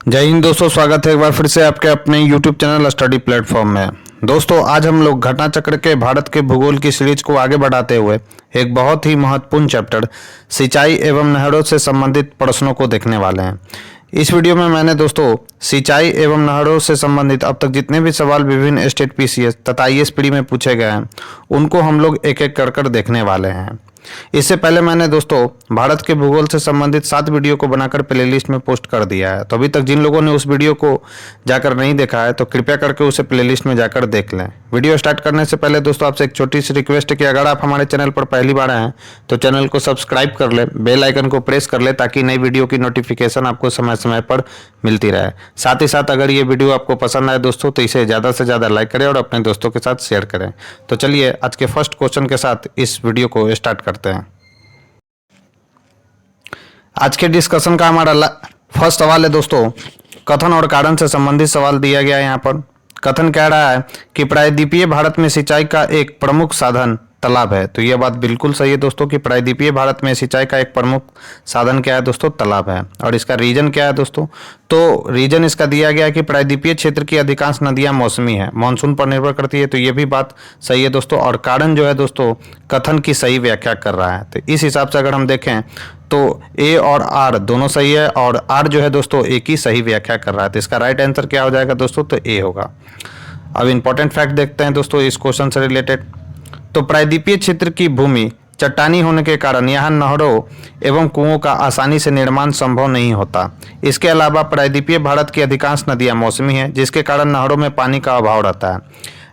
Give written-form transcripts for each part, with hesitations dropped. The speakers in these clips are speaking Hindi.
जय हिंद दोस्तों, स्वागत है एक बार फिर से आपके अपने YouTube चैनल स्टडी प्लेटफॉर्म में। दोस्तों आज हम लोग घटना चक्र के भारत के भूगोल की सीरीज को आगे बढ़ाते हुए एक बहुत ही महत्वपूर्ण चैप्टर सिंचाई एवं नहरों से संबंधित प्रश्नों को देखने वाले हैं। इस वीडियो में मैंने दोस्तों सिंचाई एवं नहरों से संबंधित अब तक जितने भी सवाल विभिन्न स्टेट पीसीएस तथा आईएएस में पूछे गए हैं उनको हम लोग एक एक कर देखने वाले हैं। इससे पहले मैंने दोस्तों भारत के भूगोल से संबंधित 7 वीडियो को बनाकर प्लेलिस्ट में पोस्ट कर दिया है, तो अभी तक जिन लोगों ने उस वीडियो को जाकर नहीं देखा है तो कृपया करके उसे प्लेलिस्ट में जाकर देख लें। वीडियो स्टार्ट करने से पहले दोस्तों आपसे एक छोटी सी रिक्वेस्ट है कि अगर आप हमारे चैनल पर पहली बार आए हैं तो चैनल को सब्सक्राइब कर ले, बेल आइकन को प्रेस कर ले ताकि नई वीडियो की नोटिफिकेशन आपको समय समय पर मिलती रहे। साथ ही साथ अगर ये वीडियो आपको पसंद आए दोस्तों तो इसे ज़्यादा से ज़्यादा लाइक करें और अपने दोस्तों के साथ शेयर करें। तो चलिए आज के फर्स्ट क्वेश्चन के साथ इस वीडियो को स्टार्ट करते हैं। आज के डिस्कशन का हमारा फर्स्ट सवाल है दोस्तों, कथन और कारण से संबंधित सवाल दिया गया है। यहाँ पर कथन कह रहा है कि प्रायद्वीपीय भारत में सिंचाई का एक प्रमुख साधन तालाब है। तो यह बात बिल्कुल सही है दोस्तों कि प्रायद्वीपीय भारत में सिंचाई का एक प्रमुख साधन क्या है दोस्तों, तालाब है। और इसका रीजन क्या है दोस्तों, तो रीजन इसका दिया गया है कि प्रायद्वीपीय क्षेत्र की अधिकांश नदियां मौसमी है, मानसून पर निर्भर करती है। तो ये भी बात सही है दोस्तों। और कारण जो है दोस्तों कथन की सही व्याख्या कर रहा है। तो इस हिसाब से अगर हम देखें तो ए और आर दोनों सही है और आर जो है दोस्तों ए की सही व्याख्या कर रहा है। तो इसका राइट आंसर क्या हो जाएगा दोस्तों, तो ए होगा। अब इंपॉर्टेंट फैक्ट देखते हैं दोस्तों इस क्वेश्चन से रिलेटेड। तो प्रायद्वीपीय क्षेत्र की भूमि चट्टानी होने के कारण यहाँ नहरों एवं कुओं का आसानी से निर्माण संभव नहीं होता। इसके अलावा प्रायद्वीपीय भारत की अधिकांश नदियाँ मौसमी हैं जिसके कारण नहरों में पानी का अभाव रहता है।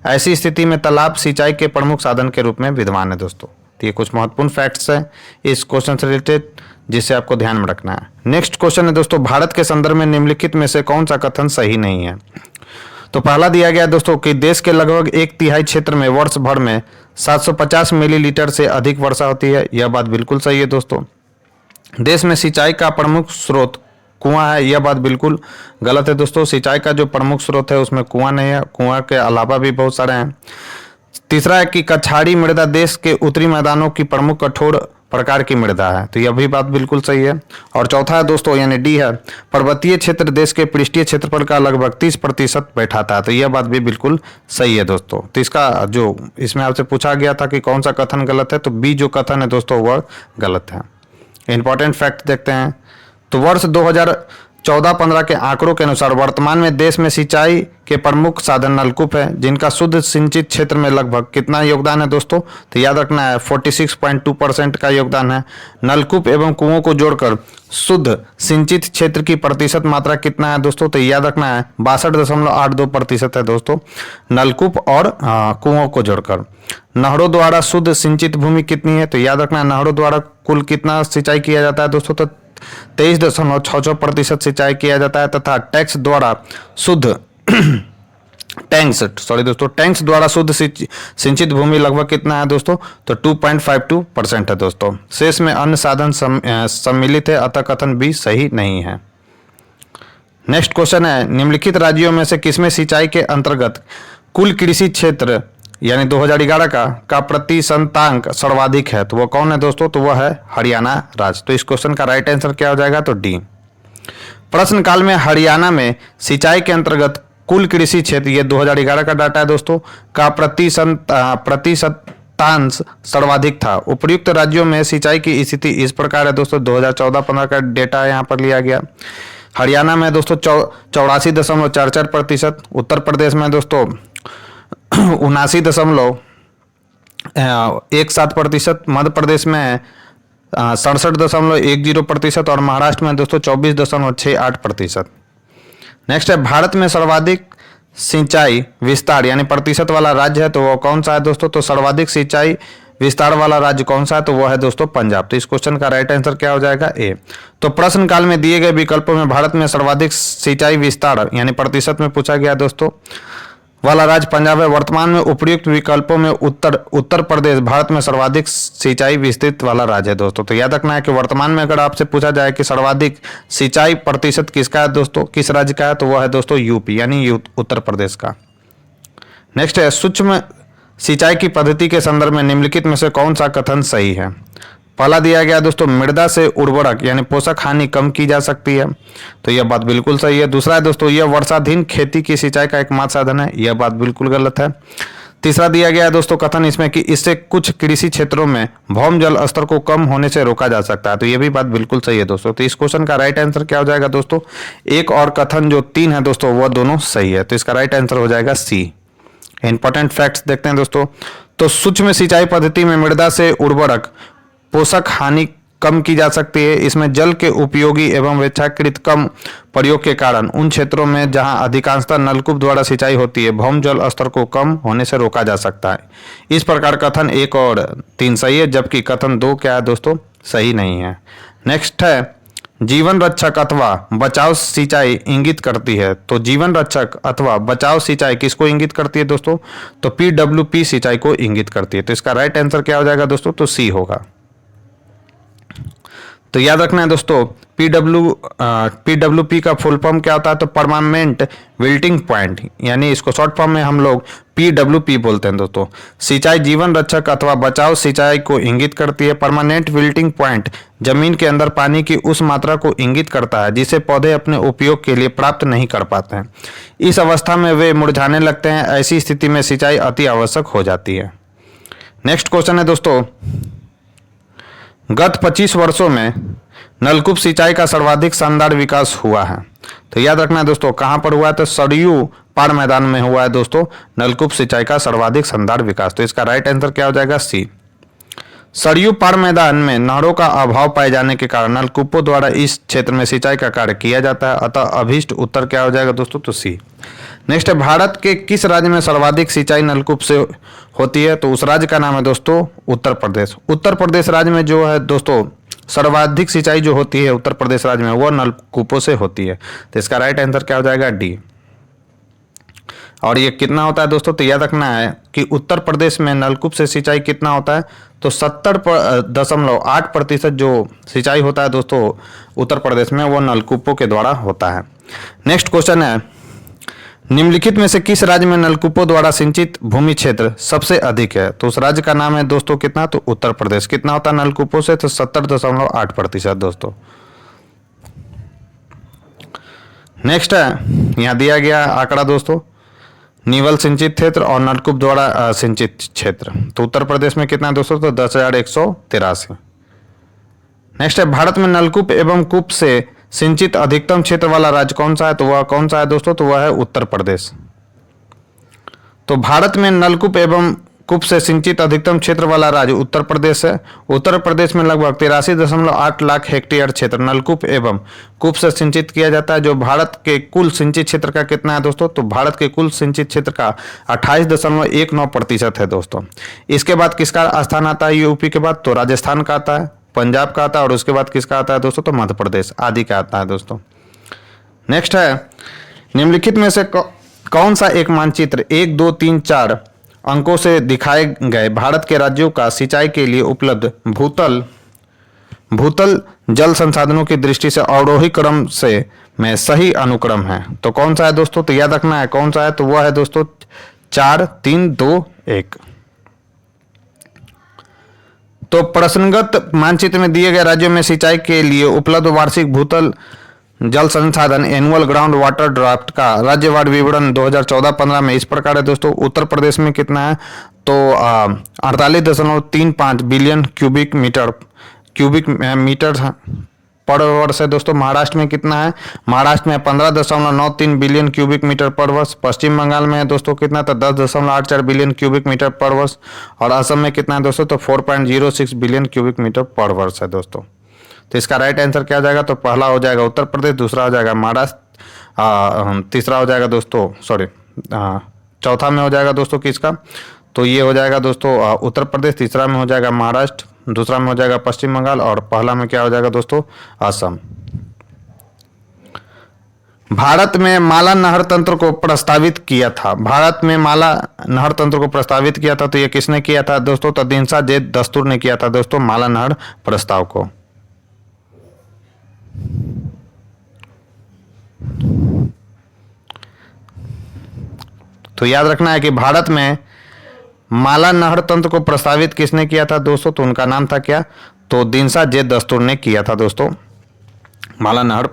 ऐसी स्थिति में तालाब सिंचाई के प्रमुख साधन के रूप में विद्यमान है दोस्तों। तो ये कुछ महत्वपूर्ण फैक्ट्स हैं इस क्वेश्चन से रिलेटेड जिसे आपको ध्यान में रखना है। नेक्स्ट क्वेश्चन है दोस्तों, भारत के संदर्भ में निम्नलिखित में से कौन सा कथन सही नहीं है। तो पहला दिया गया दोस्तों कि देश के लगभग 1/3 क्षेत्र में वर्ष भर में 750 मिलीलीटर से अधिक वर्षा होती है। यह बात बिल्कुल सही है दोस्तों। देश में सिंचाई का प्रमुख स्रोत कुआं है, यह बात बिल्कुल गलत है दोस्तों। सिंचाई का जो प्रमुख स्रोत है उसमें कुआं नहीं है, कुआं के अलावा भी बहुत सारे हैं। तीसरा है कि कछाड़ी मृदा देश के उत्तरी मैदानों की प्रमुख कठोर प्रकार की मृदा है। तो यह भी बात बिल्कुल सही है। और चौथा है दोस्तों यानी डी है, पर्वतीय क्षेत्र देश के पृष्ठीय क्षेत्रफल का लगभग 30% बैठाता है। तो यह बात भी बिल्कुल सही है दोस्तों। तो इसका जो इसमें आपसे पूछा गया था कि कौन सा कथन गलत है, तो बी जो कथन है दोस्तों वह गलत है। इंपॉर्टेंट फैक्ट देखते हैं। तो वर्ष 2014-15 के आंकड़ों के अनुसार वर्तमान में देश में सिंचाई के प्रमुख साधन नलकूप है जिनका शुद्ध सिंचित क्षेत्र में लगभग कितना योगदान है दोस्तों, तो याद रखना है 46.2% का योगदान है। नलकूप एवं कुओं को जोड़कर शुद्ध सिंचित क्षेत्र की प्रतिशत मात्रा कितना है दोस्तों, तो याद रखना है 62.82% है दोस्तों नलकूप और कुओं को जोड़कर। नहरों द्वारा शुद्ध सिंचित भूमि कितनी है, तो याद रखना है नहरों द्वारा कुल कितना सिंचाई किया जाता है दोस्तों, तो 23.66% सिंचाई किया जाता है। तथा टैंक्स द्वारा शुद्ध टैंक्स द्वारा शुद्ध सिंचित भूमि लगभग कितना है दोस्तों, तो 2.52% है दोस्तों। शेष में अन्य साधन सम्मिलित है, अतः कथन भी सही नहीं है। नेक्स्ट क्वेश्चन है, निम्नलिखित राज्यों में से किसमें सिंचाई के अंतर्गत कुल कृषि क्षेत्र यानी 2011 का प्रतिशतांक सर्वाधिक है, तो वह कौन है दोस्तों, तो वह है हरियाणा राज्य। तो इस क्वेश्चन का राइट आंसर क्या हो जाएगा, तो डी। प्रश्न काल में हरियाणा में सिंचाई के अंतर्गत कुल कृषि क्षेत्र, ये 2011 का डाटा है दोस्तों, का प्रतिशतांश सर्वाधिक था। उपर्युक्त राज्यों में सिंचाई की स्थिति इस प्रकार है दोस्तों, 2014-15 का डेटा यहाँ पर लिया गया। हरियाणा में दोस्तों 84.44%, उत्तर प्रदेश में दोस्तों 79.17%, मध्य प्रदेश में 67.10% और महाराष्ट्र में दोस्तों 24.68%। नेक्स्ट है, भारत में सर्वाधिक सिंचाई विस्तार यानी प्रतिशत वाला राज्य है तो वह कौन सा है दोस्तों, तो सर्वाधिक सिंचाई विस्तार वाला राज्य कौन सा है, तो वह है दोस्तों पंजाब। तो इस क्वेश्चन का राइट आंसर क्या हो जाएगा, ए। तो प्रश्न काल में दिए गए विकल्पों में भारत में सर्वाधिक सिंचाई विस्तार यानी प्रतिशत में पूछा गया दोस्तों वाला राज्य पंजाब है। वर्तमान में उपयुक्त विकल्पों में उत्तर प्रदेश भारत में सर्वाधिक सिंचाई विस्तृत वाला राज्य है दोस्तों। तो याद रखना है कि वर्तमान में अगर आपसे पूछा जाए कि सर्वाधिक सिंचाई प्रतिशत किसका है दोस्तों, किस राज्य का है, तो वह है दोस्तों यूपी यानी उत्तर प्रदेश का। नेक्स्ट है, सूक्ष्म सिंचाई की पद्धति के संदर्भ में निम्नलिखित में से कौन सा कथन सही है। पहला दिया गया दोस्तों, मृदा से उर्वरक यानी पोषक हानि कम की जा सकती है, तो यह बात बिल्कुल सही है। दूसरा है दोस्तों, यह वर्षाधीन खेती की सिंचाई का एकमात्र साधन है, यह बात बिल्कुल गलत है। तीसरा दिया गया है दोस्तों कथन इसमें कि इससे कुछ कृषि क्षेत्रों में भौम जल स्तर को कम होने से रोका जा सकता है, तो यह भी बात बिल्कुल सही है दोस्तों। तो इस क्वेश्चन का राइट आंसर क्या हो जाएगा दोस्तों, एक और कथन जो 3 है दोस्तों वह दोनों सही है, तो इसका राइट आंसर हो जाएगा सी। इंपॉर्टेंट फैक्ट्स देखते हैं दोस्तों। तो सूक्ष्म सिंचाई पद्धति में मृदा से उर्वरक पोषक हानि कम की जा सकती है। इसमें जल के उपयोगी एवं अपेक्षाकृत कम प्रयोग के कारण उन क्षेत्रों में जहां अधिकांशतः नलकूप द्वारा सिंचाई होती है, भौम जल स्तर को कम होने से रोका जा सकता है। इस प्रकार कथन 1 और 3 सही है, जबकि कथन 2 क्या है दोस्तों, सही नहीं है। नेक्स्ट है, जीवन रक्षक अथवा बचाव सिंचाई इंगित करती है, तो जीवन रक्षक अथवा बचाव सिंचाई किसको इंगित करती है दोस्तों, तो PWP सिंचाई को इंगित करती है, तो इसका राइट आंसर क्या हो जाएगा दोस्तों, तो सी होगा। तो याद रखना है दोस्तों, PWP का फुल फॉर्म क्या होता है, तो परमानेंट विल्टिंग पॉइंट, यानी इसको शॉर्ट फॉर्म में हम लोग PWP बोलते हैं दोस्तों। सिंचाई जीवन रक्षक अथवा बचाव सिंचाई को इंगित करती है। परमानेंट विल्टिंग पॉइंट जमीन के अंदर पानी की उस मात्रा को इंगित करता है जिसे पौधे अपने उपयोग के लिए प्राप्त नहीं कर पाते हैं। इस अवस्था में वे मुरझाने लगते हैं। ऐसी स्थिति में सिंचाई अति आवश्यक हो जाती है। नेक्स्ट क्वेश्चन है दोस्तों, गत 25 वर्षों में नलकूप सिंचाई का सर्वाधिक शानदार विकास हुआ है, तो याद रखना है दोस्तों कहां पर हुआ है, तो सरयू पार मैदान में हुआ है दोस्तों नलकूप सिंचाई का सर्वाधिक शानदार विकास, तो इसका राइट आंसर क्या हो जाएगा, सी। सरयू पार मैदान में नहरों का अभाव पाए जाने के कारण नलकूपों द्वारा इस क्षेत्र में सिंचाई का कार्य किया जाता है, अतः अभीष्ट उत्तर क्या हो जाएगा दोस्तों, तो सी। नेक्स्ट है, भारत के किस राज्य में सर्वाधिक सिंचाई नलकूप से होती है, तो उस राज्य का नाम है दोस्तों उत्तर प्रदेश। उत्तर प्रदेश राज्य में जो है दोस्तों सर्वाधिक सिंचाई जो होती है उत्तर प्रदेश राज्य में वो नलकूपों से होती है, तो इसका राइट आंसर क्या हो जाएगा, डी। और ये कितना होता है दोस्तों, तो याद रखना है कि उत्तर प्रदेश में नलकूप से सिंचाई कितना होता है, तो 70.8% जो सिंचाई होता है दोस्तों उत्तर प्रदेश में वो नलकूपों के द्वारा होता है। नेक्स्ट क्वेश्चन है, निम्नलिखित में से किस राज्य में नलकूपों द्वारा सिंचित भूमि क्षेत्र सबसे अधिक है, तो उस राज्य का नाम है दोस्तों कितना, तो उत्तर प्रदेश। कितना होता है नलकूपों से, तो 70.8% दोस्तों। नेक्स्ट है, यहाँ दिया गया आंकड़ा दोस्तों, नीवल सिंचित क्षेत्र और नलकूप द्वारा सिंचित क्षेत्र, तो उत्तर प्रदेश में कितना है दोस्तों, तो 10,183। नेक्स्ट है, भारत में नलकूप एवं कूप से सिंचित अधिकतम क्षेत्र वाला राज्य कौन सा है, तो वह कौन सा है दोस्तों, तो वह है उत्तर प्रदेश। तो भारत में नलकूप एवं कूप से सिंचित अधिकतम क्षेत्र वाला राज्य उत्तर प्रदेश है। उत्तर प्रदेश में लगभग 83.8 लाख हेक्टेयर क्षेत्र नलकूप एवं कूप से सिंचित किया जाता है, जो भारत के कुल सिंचित क्षेत्र का कितना है दोस्तों, तो भारत के कुल सिंचित क्षेत्र का 28.19% है दोस्तों। इसके बाद किसका स्थान आता है यूपी के बाद, तो राजस्थान का आता है, पंजाब का आता है, और उसके बाद किसका आता है दोस्तों, तो मध्य प्रदेश आदि का आता है दोस्तों। नेक्स्ट है, निम्नलिखित में से कौन सा एक मानचित्र 1, 2, 3, 4 अंकों से दिखाए गए भारत के राज्यों का सिंचाई के लिए उपलब्ध भूतल जल संसाधनों की दृष्टि से अवरोही क्रम से में सही अनुक्रम है, तो कौन सा है दोस्तों, तो याद रखना है कौन सा है, तो वह है दोस्तों 4, 3, 2, 1। तो प्रश्नगत मानचित्र में दिए गए राज्यों में सिंचाई के लिए उपलब्ध वार्षिक भूतल जल संसाधन एनुअल ग्राउंड वाटर ड्राफ्ट का राज्यवार विवरण 2014-15 में इस प्रकार है दोस्तों। उत्तर प्रदेश में कितना है, तो 48.35 बिलियन क्यूबिक मीटर पर वर्ष है दोस्तों। महाराष्ट्र में कितना है, महाराष्ट्र में 15.93 बिलियन क्यूबिक मीटर पर वर्ष। पश्चिम बंगाल में है दोस्तों कितना, तो 10.84 बिलियन क्यूबिक मीटर पर वर्ष। और असम में कितना है दोस्तों, तो 4.06 बिलियन क्यूबिक मीटर पर वर्ष है दोस्तों। तो इसका राइट आंसर क्या हो जाएगा, तो पहला हो जाएगा उत्तर प्रदेश, दूसरा हो जाएगा महाराष्ट्र, तीसरा हो जाएगा दोस्तों चौथा में हो जाएगा दोस्तों किसका, तो ये हो जाएगा दोस्तों उत्तर प्रदेश, तीसरा में हो जाएगा महाराष्ट्र, दूसरा में हो जाएगा पश्चिम बंगाल, और पहला में क्या हो जाएगा दोस्तों, असम। भारत में माला नहर तंत्र को प्रस्तावित किया था, भारत में माला नहर तंत्र को प्रस्तावित किया था, तो ये किसने किया था दोस्तों, तो दिनसा जे दस्तूर ने किया था दोस्तों माला नहर प्रस्ताव को। तो याद रखना है कि भारत में माला नहर तंत्र को प्रस्तावित किसने किया था दोस्तों, तो उनका नाम था क्या, तो दिनसा जे दस्तूर ने किया था दोस्तों। माला नहर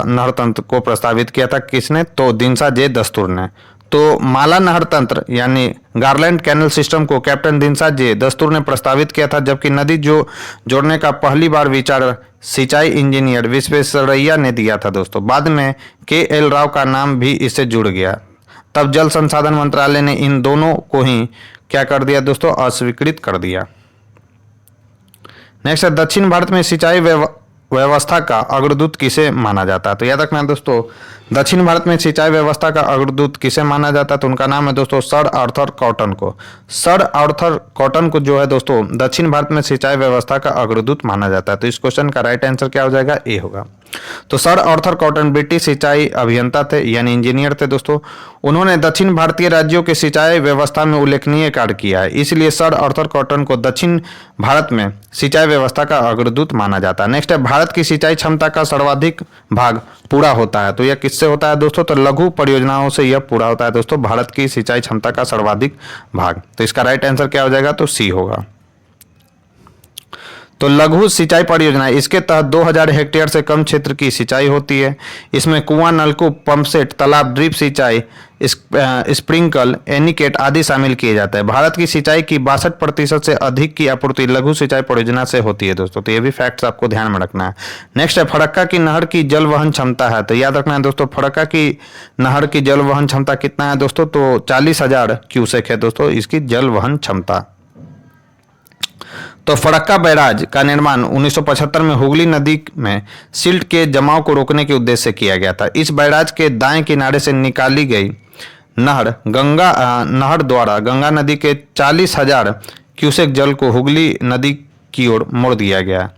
नहर तंत्र को प्रस्तावित किया था किसने? तो दिनसा जे दस्तूर ने। तो माला नहर तंत्र यानी गारलैंड कैनल सिस्टम को कैप्टन दिनसा जे दस्तूर ने प्रस्तावित किया था, जबकि नदी जोड़ने का पहली बार विचार सिंचाई इंजीनियर विश्वेश्वरैया ने दिया था दोस्तों। बाद में KL राव का नाम भी इससे जुड़ गया। तब जल संसाधन मंत्रालय ने इन दोनों को ही क्या कर दिया दोस्तों? अस्वीकृत कर दिया। नेक्स्ट है, दक्षिण भारत में सिंचाई व्यवस्था का अग्रदूत किसे माना जाता है? तो याद रखना दोस्तों, दक्षिण भारत में सिंचाई व्यवस्था का अग्रदूत किसे माना जाता है? तो उनका नाम है दोस्तों सर आर्थर कॉटन को। सर आर्थर कॉटन को जो है दोस्तों दक्षिण भारत में सिंचाई व्यवस्था का अग्रदूत माना जाता है। तो इस क्वेश्चन का राइट आंसर क्या हो जाएगा? ए होगा। तो सर आर्थर कॉटन ब्रिटिश सिंचाई अभियंता थे यानी इंजीनियर थे दोस्तों। उन्होंने दक्षिण भारतीय राज्यों के सिंचाई व्यवस्था में उल्लेखनीय कार्य किया है, इसलिए सर आर्थर कॉटन को दक्षिण भारत में सिंचाई व्यवस्था का अग्रदूत माना जाता है। नेक्स्ट है, भारत की सिंचाई क्षमता का सर्वाधिक भाग पूरा होता है। तो यह किससे होता है दोस्तों? तो लघु परियोजनाओं से यह पूरा होता है दोस्तों, भारत की सिंचाई क्षमता का सर्वाधिक भाग। तो इसका राइट आंसर क्या हो जाएगा? तो सी होगा। तो लघु सिंचाई परियोजना, इसके तहत 2000 हेक्टेयर से कम क्षेत्र की सिंचाई होती है। इसमें कुआं, नलकूप, पंपसेट, तालाब, ड्रिप सिंचाई, स्प्रिंकल, एनीकेट आदि शामिल किए जाते हैं। भारत की सिंचाई की 62% से अधिक की आपूर्ति लघु सिंचाई परियोजना से होती है दोस्तों। तो ये भी फैक्ट्स आपको ध्यान में रखना है। नेक्स्ट है, फरक्का की नहर की जल वहन क्षमता है। तो याद रखना है दोस्तों, फरक्का की नहर की जल वहन क्षमता कितना है दोस्तों? तो 40,000 क्यूसेक है दोस्तों इसकी जल वहन क्षमता। तो फरक्का बैराज का निर्माण 1975 में हुगली नदी में सिल्ट के जमाव को रोकने के उद्देश्य से किया गया था। इस बैराज के दाएं किनारे से निकाली गई नहर नहर द्वारा गंगा नदी के 40,000 क्यूसेक जल को हुगली नदी की ओर मोड़ दिया गया।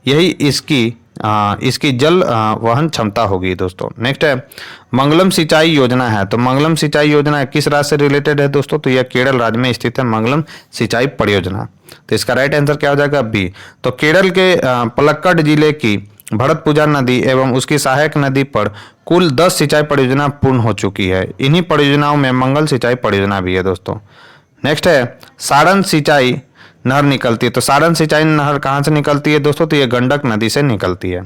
यही इसकी जल वहन क्षमता होगी दोस्तों। नेक्स्ट है, मंगलम सिंचाई योजना है। तो मंगलम सिंचाई योजना किस राज्य से रिलेटेड है दोस्तों? तो यह केरल राज्य में स्थित है मंगलम सिंचाई परियोजना। तो इसका राइट आंसर क्या हो जाएगा? बी। तो केरल के पलक्कड जिले की भरतपुजा नदी एवं उसकी सहायक नदी पर कुल 10 सिंचाई परियोजना पूर्ण हो चुकी है। इन्हीं परियोजनाओं में मंगल सिंचाई परियोजना भी है दोस्तों। नेक्स्ट है, सारण सिंचाई नहर निकलती है। तो सारण सिंचाई नहर कहाँ से निकलती है दोस्तों? तो ये गंडक नदी से निकलती है।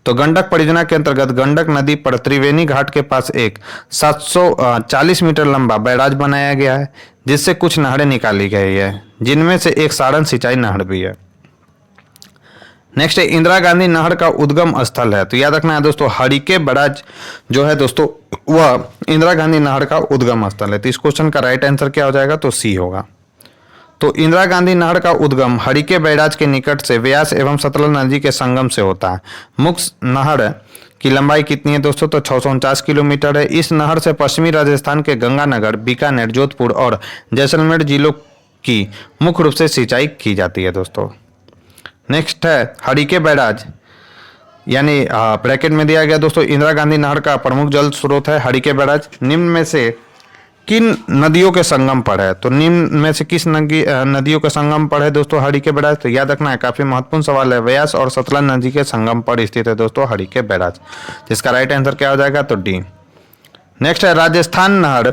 तो गंडक परियोजना के अंतर्गत गंडक नदी पर त्रिवेणी घाट के पास एक 740 मीटर लंबा बैराज बनाया गया है, जिससे कुछ नहरें निकाली गई है, जिनमें से एक सारण सिंचाई नहर भी है। नेक्स्ट है, इंदिरा गांधी नहर का उद्गम स्थल है। तो याद रखना है दोस्तों, हरिके बैराज जो है दोस्तों वह इंदिरा गांधी नहर का उद्गम स्थल है। तो इस क्वेश्चन का राइट आंसर क्या हो जाएगा? तो सी होगा। तो इंदिरा गांधी नहर का उद्गम हरिके बैराज के निकट से व्यास एवं सतलज नदी के संगम से होता है। मुख्य नहर की लंबाई कितनी है दोस्तों? तो 649 किलोमीटर है। इस नहर से पश्चिमी राजस्थान के गंगानगर, बीकानेर, जोधपुर और जैसलमेर जिलों की मुख्य रूप से सिंचाई की जाती है दोस्तों। नेक्स्ट है, हरिके बैराज यानी ब्रैकेट में दिया गया दोस्तों इंदिरा गांधी नहर का प्रमुख जल स्रोत है हरिके बैराज। निम्न में से किन नदियों के संगम पर है? तो निम्न में से किस नदियों के संगम पर है दोस्तों हरिके बैराज? तो याद रखना है, काफी महत्वपूर्ण सवाल है। व्यास और सतलज नदी के संगम पर स्थित है दोस्तों हरिके बैराज। जिसका राइट आंसर क्या हो जाएगा? तो डी। नेक्स्ट है, राजस्थान नहर।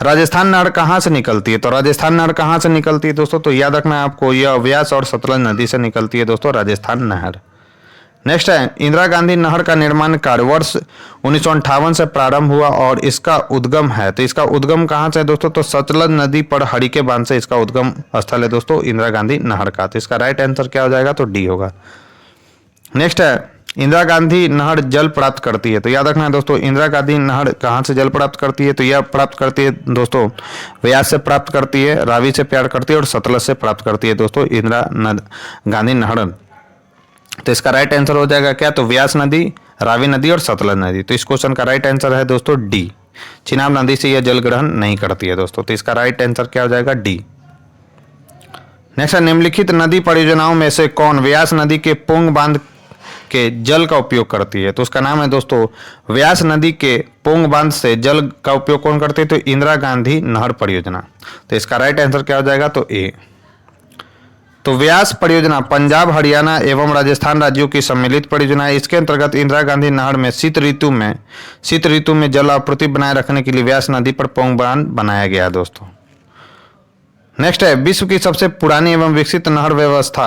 राजस्थान नहर कहाँ से निकलती है? तो राजस्थान नहर कहाँ से निकलती है दोस्तों? तो याद रखना है आपको, यह व्यास और सतलज नदी से निकलती है दोस्तों राजस्थान नहर। नेक्स्ट है, इंदिरा गांधी नहर का निर्माण कार्य वर्ष 1958 से प्रारंभ हुआ और इसका उद्गम है। तो इसका उद्गम कहाँ से है दोस्तों? तो सतलज नदी पर हरिके बांध से इसका उद्गम स्थल है दोस्तों इंदिरा गांधी नहर का। तो इसका राइट आंसर क्या हो जाएगा? तो डी होगा। नेक्स्ट है, इंदिरा गांधी नहर जल प्राप्त करती है। तो याद रखना है दोस्तों, इंदिरा गांधी नहर कहाँ से जल प्राप्त करती है? तो यह प्राप्त करती है दोस्तों व्यास से प्राप्त करती है, रावी से प्यार करती है और सतलज से प्राप्त करती है दोस्तों इंदिरा गांधी नहर। तो इसका राइट आंसर हो जाएगा क्या? तो व्यास नदी, रावी नदी और सतलज नदी। तो इस क्वेश्चन का राइट आंसर है दोस्तों डी। चिनाब नदी से यह जल ग्रहण नहीं करती है दोस्तों। तो इसका राइट आंसर क्या हो जाएगा? डी। नेक्स्ट है, निम्नलिखित नदी परियोजनाओं में से कौन व्यास नदी के पोंग बांध के जल का उपयोग करती है? तो उसका नाम है दोस्तों व्यास नदी के पोंग बांध से जल का उपयोग कौन करती है? तो इंदिरा गांधी नहर परियोजना। तो इसका राइट आंसर क्या हो जाएगा? तो ए। तो व्यास परियोजना पंजाब, हरियाणा एवं राजस्थान राज्यों की सम्मिलित परियोजना है। इसके अंतर्गत इंदिरा गांधी नहर में शीत ऋतु में जल आपूर्ति बनाए रखने के लिए व्यास नदी पर पोंग बांध बनाया गया है दोस्तों। नेक्स्ट है, विश्व की सबसे पुरानी एवं विकसित नहर व्यवस्था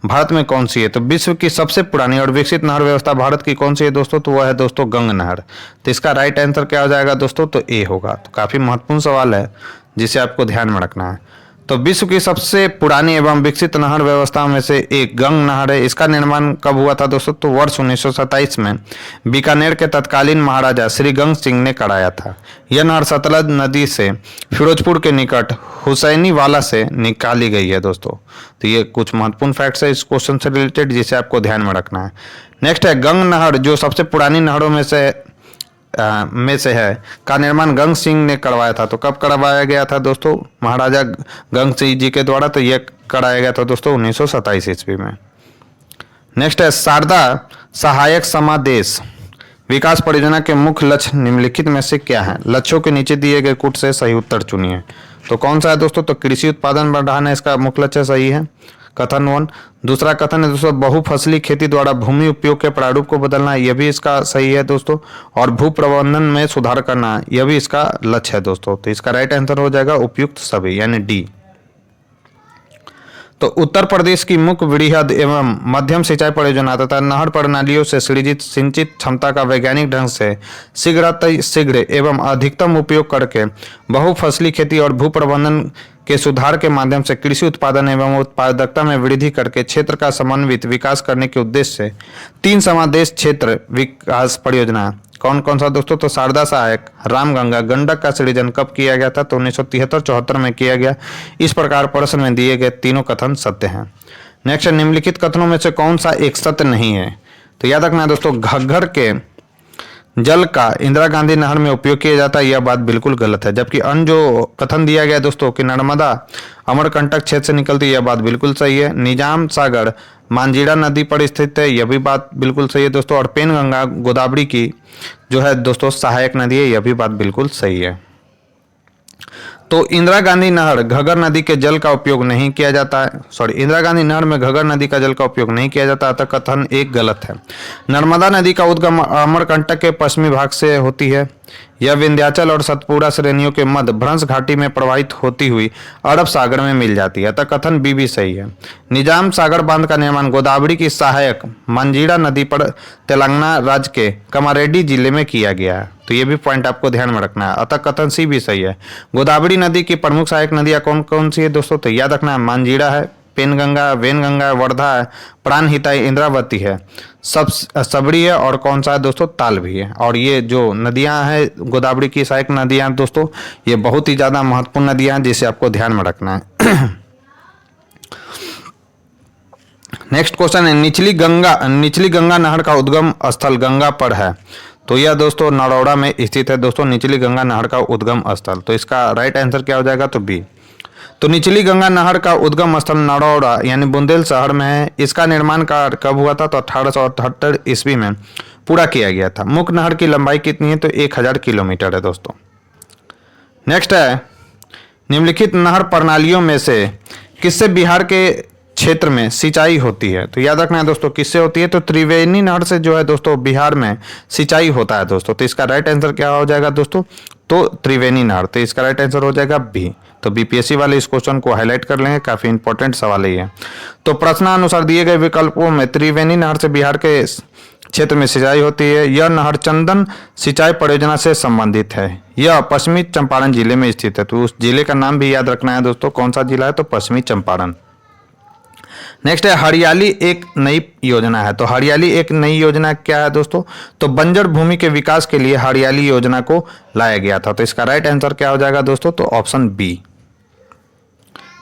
भारत में कौन सी है? तो विश्व की सबसे पुरानी और विकसित नहर व्यवस्था भारत की कौन सी है दोस्तों? तो वह है दोस्तों गंग नहर। तो इसका राइट आंसर क्या हो जाएगा दोस्तों? तो ए होगा। तो काफी महत्वपूर्ण सवाल है जिसे आपको ध्यान में रखना है। तो विश्व की सबसे पुरानी एवं विकसित नहर व्यवस्थाओं में से एक गंग नहर है। इसका निर्माण कब हुआ था दोस्तों? तो वर्ष 1927 में बीकानेर के तत्कालीन महाराजा श्री गंग सिंह ने कराया था। यह नहर सतलज नदी से फिरोजपुर के निकट हुसैनी वाला से निकाली गई है दोस्तों। तो ये कुछ महत्वपूर्ण फैक्ट्स है इस क्वेश्चन से रिलेटेड जिसे आपको ध्यान में रखना है। नेक्स्ट है, गंग नहर जो सबसे पुरानी नहरों में से है का निर्माण गंग सिंह ने करवाया था। तो कब करवाया गया था दोस्तों? महाराजा गंग सिंह जी के द्वारा। तो यह कराया गया था दोस्तों 1927 ईस्वी में। नेक्स्ट है, शारदा सहायक समादेश विकास परियोजना के मुख्य लक्ष्य निम्नलिखित में से क्या है? लक्ष्यों के नीचे दिए गए कूट से सही उत्तर चुनिए। तो कौन सा है दोस्तों? तो कृषि उत्पादन बढ़ाना इसका मुख्य लक्ष्य सही है, कथन 1। दूसरा कथन है दोस्तों, बहुफसली खेती द्वारा भूमि उपयोग के प्रारूप को बदलना, यह भी इसका सही है दोस्तों। और भू प्रबंधन में सुधार करना, यह भी इसका लक्ष्य है दोस्तों। तो इसका राइट आंसर हो जाएगा उपयुक्त सभी, यानी डी। तो उत्तर प्रदेश की मुख्य वृहद एवं मध्यम सिंचाई परियोजना तथा नहर प्रणालियों से सृजित सिंचित क्षमता का वैज्ञानिक ढंग से शीघ्र एवं अधिकतम उपयोग करके बहुफसली खेती और भू प्रबंधन के सुधार के माध्यम से कृषि उत्पादन एवं उत्पादकता में वृद्धि करके क्षेत्र का समन्वित विकास करने के उद्देश्य से 3 समादेश क्षेत्र विकास परियोजना कौन कौन सा दोस्तों? तो शारदा सहायक, रामगंगा, गंडक का सृजन कब किया गया था? तो 1973-74 में किया गया। इस प्रकार प्रश्न में दिए गए तीनों कथन सत्य हैं। नेक्स्ट, निम्नलिखित कथनों में से कौन सा एक सत्य नहीं है? तो याद रखना है दोस्तों, घग्गर के जल का इंदिरा गांधी नहर में उपयोग किया जाता है, यह बात बिल्कुल गलत है। जबकि अन्य जो कथन दिया गया दोस्तों कि नर्मदा अमरकंटक क्षेत्र से निकलती है, यह बात बिल्कुल सही है। निजाम सागर मांझीड़ा नदी पर स्थित है, यह भी बात बिल्कुल सही है दोस्तों। और पेनगंगा गोदावरी की जो है दोस्तों सहायक नदी है, यह भी बात बिल्कुल सही है। तो इंदिरा गांधी नहर घग्गर नदी के जल का उपयोग नहीं किया जाता है, इंदिरा गांधी नहर में घग्गर नदी का जल का उपयोग नहीं किया जाता, अतः कथन एक गलत है। नर्मदा नदी का उद्गम अमरकंटक के पश्चिमी भाग से होती है। यह विंध्याचल और सतपुड़ा श्रेणियों के मध्य भ्रंश घाटी में प्रवाहित होती हुई अरब सागर में मिल जाती है, अतः कथन बी भी सही है। निजाम सागर बांध का निर्माण गोदावरी की सहायक मंजीरा नदी पर तेलंगाना राज्य के कमारेड्डी जिले में किया गया है। तो ये भी पॉइंट आपको ध्यान में रखना है, अतः कथन सी भी सही है। गोदावरी नदी की प्रमुख सहायक नदियां कौन कौन सी है दोस्तों? तो याद रखना है, मंजीरा है, पेनगंगा, वेनगंगा, वर्धा है, प्राणहिता, इंद्रावती है, सबड़ी है, और कौन सा है दोस्तों? ताल भी है। और ये जो नदियां हैं गोदावरी की सहायक नदियां दोस्तों, ये बहुत ही ज्यादा महत्वपूर्ण नदियां हैं जिसे आपको ध्यान में रखना है। नेक्स्ट क्वेश्चन है, निचली गंगा नहर का उद्गम स्थल गंगा पर है। तो यह दोस्तों नरौड़ा में स्थित है दोस्तों, निचली गंगा नहर का उद्गम स्थल। तो इसका राइट आंसर क्या हो जाएगा? तो बी। तो निचली गंगा नहर का उद्गम स्थल नरौड़ा यानी बुंदेल शहर में है। इसका निर्माण कार्य कब हुआ था? तो 1878 ईस्वी में पूरा किया गया था। मुख्य नहर की लंबाई कितनी है? तो 1000 किलोमीटर है दोस्तों। नेक्स्ट है, निम्नलिखित नहर प्रणालियों में से किससे बिहार के क्षेत्र में सिंचाई होती है? तो याद रखना है दोस्तों, किससे होती है? तो त्रिवेणी नहर से जो है दोस्तों बिहार में सिंचाई होता है दोस्तों। तो इसका राइट आंसर क्या हो जाएगा दोस्तों? तो त्रिवेणी नहर। तो इसका राइट आंसर हो जाएगा बी। तो बीपीएससी वाले इस क्वेश्चन को हाईलाइट कर लेंगे, काफी इंपॉर्टेंट सवाल है ये। तो प्रश्नानुसार दिए गए विकल्पों में त्रिवेणी नहर से बिहार के क्षेत्र में सिंचाई होती है। यह नहर चंदन सिंचाई परियोजना से संबंधित है। यह पश्चिमी चंपारण जिले में स्थित है। तो उस जिले का नाम भी याद रखना है दोस्तों, कौन सा जिला है? तो पश्चिमी चंपारण। नेक्स्ट है, हरियाली एक नई योजना है। तो हरियाली एक नई योजना क्या है दोस्तों? तो बंजर भूमि के विकास के लिए हरियाली योजना को लाया गया था। तो इसका राइट आंसर क्या हो जाएगा दोस्तों? तो ऑप्शन बी।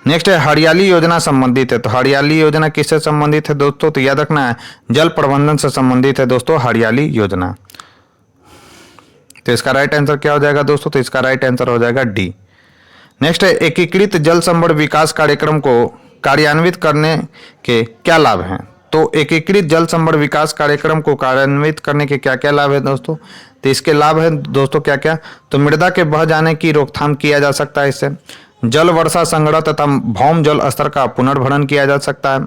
नेक्स्ट है, हरियाली योजना संबंधित है। तो हरियाली योजना किससे संबंधित है दोस्तों? तो याद रखना है, जल प्रबंधन से संबंधित है दोस्तों हरियाली योजना। तो इसका राइट आंसर क्या हो जाएगा दोस्तों? तो इसका राइट आंसर हो जाएगा डी। नेक्स्ट है, एकीकृत जल संवर्धन विकास कार्यक्रम को कार्यान्वित करने के क्या लाभ हैं? तो एकीकृत जल संवर्धन विकास कार्यक्रम को कार्यान्वित करने के क्या क्या लाभ है दोस्तों? तो इसके लाभ है दोस्तों क्या क्या? तो मृदा के बह जाने की रोकथाम किया जा सकता है इससे। जल वर्षा संग्रह तथा भौम जल स्तर का पुनर्भरण किया जा सकता है।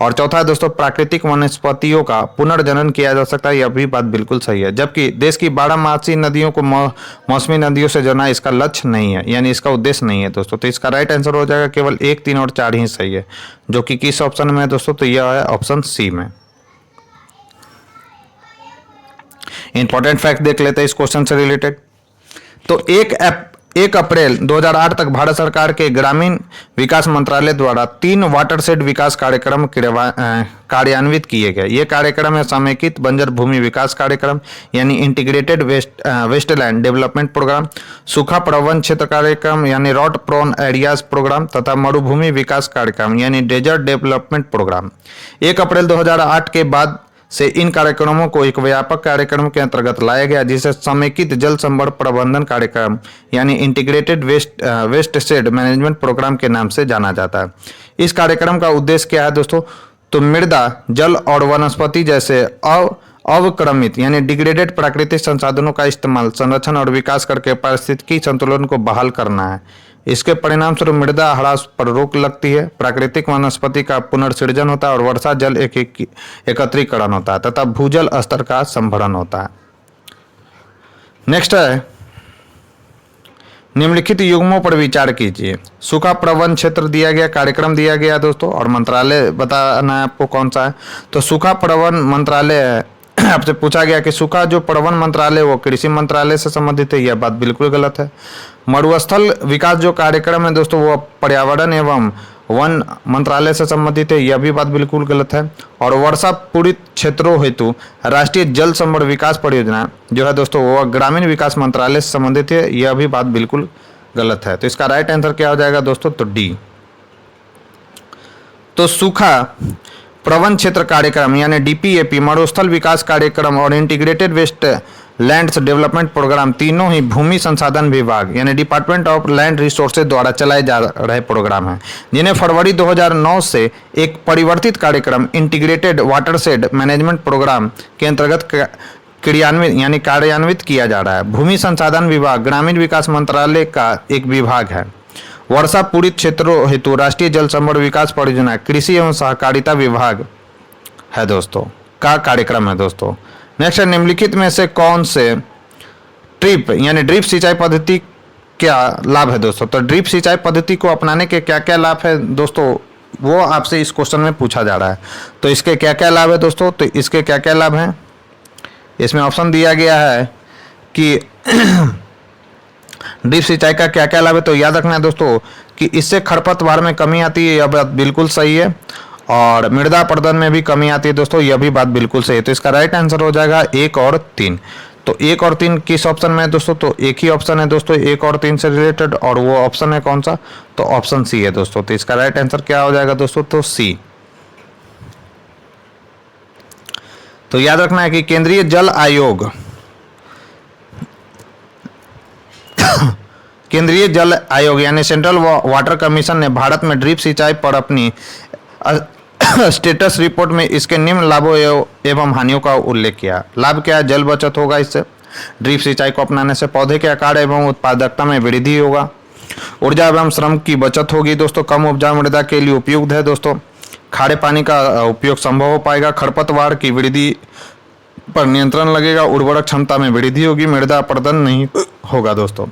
और चौथा है दोस्तों, प्राकृतिक वनस्पतियों का पुनर्जनन किया जा सकता है। यह भी बात बिल्कुल सही है। जबकि देश की 12 नदियों को मौसमी नदियों से जोड़ना इसका लक्ष्य नहीं है, यानी इसका उद्देश्य नहीं है दोस्तों। तो इसका राइट आंसर हो जाएगा केवल 1, 3 और 4 ही सही है, जो कि किस ऑप्शन में है दोस्तों, तो यह है ऑप्शन सी में। इंपॉर्टेंट फैक्ट देख लेते हैं इस क्वेश्चन से रिलेटेड। तो 1 अप्रैल 2008 तक भारत सरकार के ग्रामीण विकास मंत्रालय द्वारा 3 वाटरशेड विकास कार्यक्रम कार्यान्वित किए गए। ये कार्यक्रम है समेकित बंजर भूमि विकास कार्यक्रम यानी इंटीग्रेटेड वेस्टलैंड डेवलपमेंट प्रोग्राम, सूखा प्रबंधन क्षेत्र कार्यक्रम यानी रॉट प्रोन एरियाज प्रोग्राम तथा मरुभूमि विकास कार्यक्रम यानी डेजर्ट डेवलपमेंट प्रोग्राम। 1 अप्रैल 2008 के बाद से इन कार्यक्रमों को एक व्यापक कार्यक्रम के अंतर्गत लाया गया, जिसे समेकित जल संभरण प्रबंधन कार्यक्रम यानी इंटीग्रेटेड वेस्टशेड मैनेजमेंट प्रोग्राम के नाम से जाना जाता है। इस कार्यक्रम का उद्देश्य क्या है दोस्तों, तो मृदा, जल और वनस्पति जैसे अवक्रमित यानी डिग्रेडेड प्राकृतिक संसाधनों का इस्तेमाल, संरक्षण और विकास करके पारिस्थितिकी संतुलन को बहाल करना है। इसके परिणाम स्वरूप मृदा ह्रास पर रोक लगती है, प्राकृतिक वनस्पति का पुनर्सृजन होता है और वर्षा जल एकत्रीकरण होता है तथा भूजल स्तर का संभरण होता है। नेक्स्ट है, निम्नलिखित युग्मों पर विचार कीजिए। सूखा प्रबंधन क्षेत्र दिया गया, कार्यक्रम दिया गया दोस्तों, और मंत्रालय बताना है आपको कौन सा है। तो सूखा प्रबंधन मंत्रालय आपसे पूछा गया कि सूखा जो प्रबंधन मंत्रालय वो कृषि मंत्रालय से संबंधित है, यह बात बिल्कुल गलत है। मरुस्थल विकास जो कार्यक्रम है दोस्तों वो पर्यावरण एवं वन मंत्रालय से संबंधित है, यह भी बात बिल्कुल गलत है। और वर्षा पीड़ित क्षेत्रों हेतु राष्ट्रीय जल संभरण विकास परियोजना जो है दोस्तों वो ग्रामीण विकास मंत्रालय से संबंधित है, यह भी बात बिल्कुल गलत है। तो इसका राइट आंसर क्या हो जाएगा दोस्तों, तो डी। तो सूखा प्रबंधन क्षेत्र कार्यक्रम यानी डीपीएपी, मरुस्थल विकास कार्यक्रम और integrated waste lands development programme तीनों ही भूमि संसाधन विभाग यानी डिपार्टमेंट ऑफ लैंड रिसोर्सेज द्वारा चलाए जा रहे प्रोग्राम हैं, जिन्हें फरवरी 2009 से एक परिवर्तित कार्यक्रम इंटीग्रेटेड वाटरशेड मैनेजमेंट प्रोग्राम के अंतर्गत कार्यान्वित किया जा रहा है। भूमि संसाधन विभाग ग्रामीण विकास मंत्रालय का एक विभाग है। वर्षा पीड़ित क्षेत्रों हेतु राष्ट्रीय जल संभरण विकास परियोजना कृषि एवं सहकारिता विभाग है दोस्तों का कार्यक्रम है दोस्तों। नेक्स्ट है, निम्नलिखित में से कौन से ड्रिप सिंचाई पद्धति क्या लाभ है दोस्तों। तो ड्रिप सिंचाई पद्धति को अपनाने के क्या क्या लाभ है दोस्तों, वो आपसे इस क्वेश्चन में पूछा जा रहा है। तो इसके क्या क्या लाभ है दोस्तों, तो इसके क्या क्या लाभ हैं, इसमें ऑप्शन दिया गया है कि ड्रिप सिंचाई का क्या क्या लाभ है। तो याद रखना है दोस्तों कि इससे खरपतवार में कमी आती है, यह बात बिल्कुल सही है। और मृदा अपरदन में भी कमी आती है दोस्तों, यह भी बात बिल्कुल सही है। तो इसका राइट आंसर हो जाएगा 1 और 3। तो 1 और 3 किस ऑप्शन में है दोस्तों, तो एक ही ऑप्शन है दोस्तों 1 और 3 से रिलेटेड, और वो ऑप्शन है कौन सा, तो ऑप्शन सी है दोस्तों। तो इसका राइट आंसर क्या हो जाएगा दोस्तों, तो सी। तो याद रखना है कि केंद्रीय जल आयोग केंद्रीय जल आयोग यानी सेंट्रल वाटर कमीशन ने भारत में ड्रिप सिंचाई पर अपनी स्टेटस रिपोर्ट में इसके निम्न लाभों एवं हानियों का उल्लेख किया। लाभ क्या है, जल बचत होगा इससे, ड्रिप सिंचाई को अपनाने से पौधे के आकार एवं उत्पादकता में वृद्धि होगा, ऊर्जा एवं श्रम की बचत होगी दोस्तों, कम उपजाऊ मृदा के लिए उपयुक्त है दोस्तों, खारे पानी का उपयोग संभव हो पाएगा, खरपतवार की वृद्धि पर नियंत्रण लगेगा, उर्वरक क्षमता में वृद्धि होगी, मृदा अपरदन नहीं होगा दोस्तों,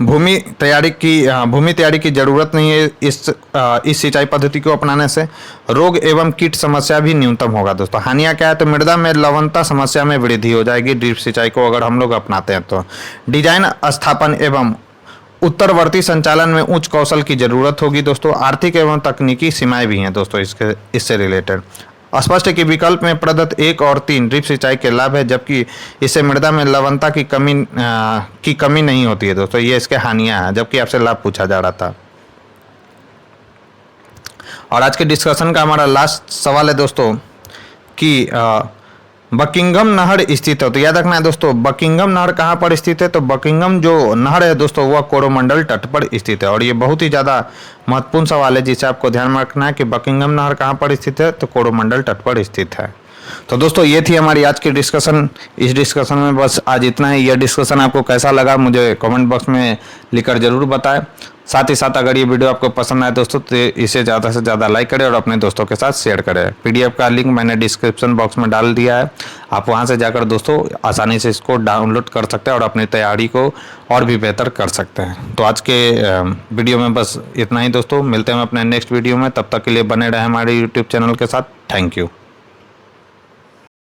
भूमि तैयारी की जरूरत नहीं है इस सिंचाई पद्धति को अपनाने से, रोग एवं कीट समस्या भी न्यूनतम होगा दोस्तों। हानियां क्या है, तो मृदा में लवणता समस्या में वृद्धि हो जाएगी ड्रिप सिंचाई को अगर हम लोग अपनाते हैं तो। डिजाइन स्थापन एवं उत्तरवर्ती संचालन में उच्च कौशल की जरूरत होगी दोस्तों, आर्थिक एवं तकनीकी सीमाएं भी हैं दोस्तों इससे रिलेटेड। स्पष्ट है कि विकल्प में प्रदत्त 1 और 3 ड्रिप सिंचाई के लाभ है, जबकि इससे मृदा में लवणता की कमी नहीं होती है दोस्तों, ये इसके हानियां हैं, जबकि आपसे लाभ पूछा जा रहा था। और आज के डिस्कशन का हमारा लास्ट सवाल है दोस्तों कि बकिंघम नहर स्थित है। तो याद रखना है दोस्तों बकिंघम नहर कहाँ पर स्थित है, तो बकिंघम जो नहर है दोस्तों वह कोरोमंडल तट पर स्थित है। और ये बहुत ही ज़्यादा महत्वपूर्ण सवाल है जिसे आपको ध्यान में रखना है कि बकिंघम नहर कहाँ पर स्थित है, तो कोरोमंडल तट पर स्थित है। तो दोस्तों ये थी हमारी आज की डिस्कशन। इस डिस्कशन में बस आज इतना ही। यह डिस्कशन आपको कैसा लगा मुझे कमेंट बॉक्स में लिखकर जरूर बताएं। साथ ही साथ अगर ये वीडियो आपको पसंद आए दोस्तों तो इसे ज़्यादा से ज़्यादा लाइक करें और अपने दोस्तों के साथ शेयर करें। पीडीएफ का लिंक मैंने डिस्क्रिप्शन बॉक्स में डाल दिया है, आप वहां से जाकर दोस्तों आसानी से इसको डाउनलोड कर सकते हैं और अपनी तैयारी को और भी बेहतर कर सकते हैं। तो आज के वीडियो में बस इतना ही दोस्तों, मिलते हैं अपने नेक्स्ट वीडियो में। तब तक के लिए बने रहें हमारे यूट्यूब चैनल के साथ। Thank you.